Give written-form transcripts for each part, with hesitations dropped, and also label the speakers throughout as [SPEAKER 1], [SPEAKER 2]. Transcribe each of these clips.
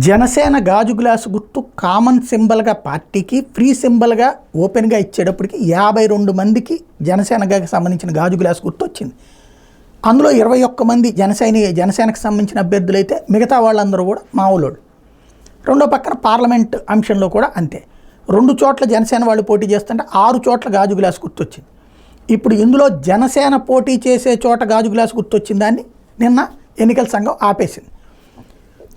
[SPEAKER 1] జనసేన గాజు గ్లాసు గుర్తు కామన్ సింబల్గా పార్టీకి ఫ్రీ సింబల్గా ఓపెన్గా ఇచ్చేటప్పటికి 52 మందికి జనసేనకి సంబంధించిన గాజు గ్లాసు గుర్తు వచ్చింది. అందులో 21 మంది జనసేనకు సంబంధించిన అభ్యర్థులు అయితే మిగతా వాళ్ళందరూ కూడా మామూలు. రెండో పక్కన పార్లమెంట్ అంశంలో కూడా అంతే. 2 చోట్ల జనసేన వాళ్ళు పోటీ చేస్తుంటే 6 చోట్ల గాజు గ్లాసు గుర్తు వచ్చింది. ఇప్పుడు ఇందులో జనసేన పోటీ చేసే చోట గాజు గ్లాసు గుర్తు వచ్చిన దాన్ని నిన్న ఎన్నికల సంఘం ఆపేసింది.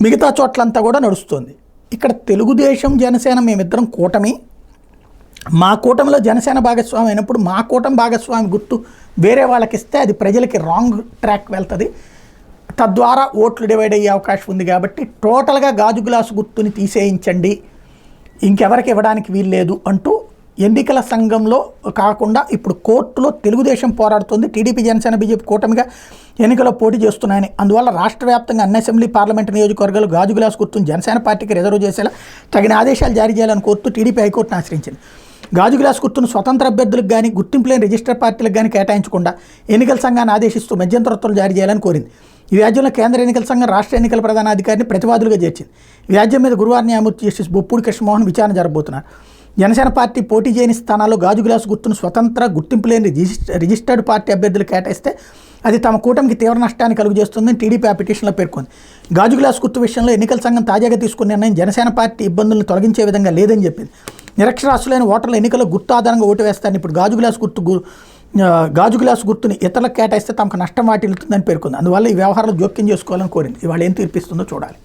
[SPEAKER 1] మిగతా చోట్లంతా కూడా నడుస్తుంది. ఇక్కడ తెలుగుదేశం జనసేన మేమిద్దరం కూటమి, మా కూటమిలో జనసేన భాగస్వామి అయినప్పుడు మా కూటమి భాగస్వామి గుర్తు వేరే వాళ్ళకి ఇస్తే అది ప్రజలకి రాంగ్ ట్రాక్ వెళ్తుంది, తద్వారా ఓట్లు డివైడ్ అయ్యే అవకాశం ఉంది. కాబట్టి టోటల్గా గాజు గ్లాసు గుర్తుని తీసేయించండి, ఇంకెవరికి ఇవ్వడానికి వీల్లేదు అంటూ ఎన్నికల సంఘంలో కాకుండా ఇప్పుడు కోర్టులో తెలుగుదేశం పోరాడుతుంది. టీడీపీ జనసేన బీజేపీ కూటమిగా ఎన్నికల్లో పోటీ చేస్తున్నాయని, అందువల్ల రాష్ట్ర వ్యాప్తంగా అన్ని అసెంబ్లీ పార్లమెంటు నియోజకవర్గాలు గాజు గ్లాసు గుర్తును జనసేన పార్టీకి రిజర్వ్ చేసేలా తగిన ఆదేశాలు జారీ చేయాలని కోరుతూ టీడీపీ హైకోర్టును ఆశ్రయించింది. గాజు గ్లాసు గుర్తును స్వతంత్ర అభ్యర్థులకు కానీ గుర్తింపు లేని రిజిస్టర్ పార్టీలకు కానీ కేటాయించకుండా ఎన్నికల సంఘాన్ని ఆదేశిస్తూ మధ్యంతర ఉత్తర్వులు జారీ చేయాలని కోరింది. ఈ వ్యాజ్యంలో కేంద్ర ఎన్నికల సంఘం రాష్ట్ర ఎన్నికల ప్రధానాధికారిని ప్రతివాదులుగా చేర్చింది. ఈ వ్యాజ్యం మీద గురువారం న్యాయమూర్తి జస్టిస్ బొప్పూడి కృష్ణమోహన్ విచారణ జరగబోతున్నారు. జనసేన పార్టీ పోటీ చేయని స్థానాల్లో గాజు గ్లాసు గుర్తును స్వతంత్ర గుర్తింపు లేని రిజిస్టర్డ్ పార్టీ అభ్యర్థులు కేటాయిస్తే అది తమ కూటమికి తీవ్ర నష్టాన్ని కలుగజేస్తుందని టీడీపీ ఆ పిటిషన్లో పేర్కొంది. గాజు గ్లాసు గుర్తు విషయంలో ఎన్నికల సంఘం తాజాగా తీసుకున్న నిర్ణయం జనసేన పార్టీ ఇబ్బందులను తొలగించే విధంగా లేదని చెప్పింది. నిరక్షరాస్యులైన ఓటర్ల ఎన్నికల్లో గుర్తు ఆధారంగా ఓటు వేస్తారని, ఇప్పుడు గాజు గ్లాసు గుర్తుని ఇతరులకు కేటాయిస్తే తమకు నష్టం వాటిల్లుతుందని పేర్కొంది. అందువల్ల ఈ వ్యవహారంలో జోక్యం చేసుకోవాలని కోరింది. ఇవాళ ఏం తీర్పిస్తుందో చూడాలి.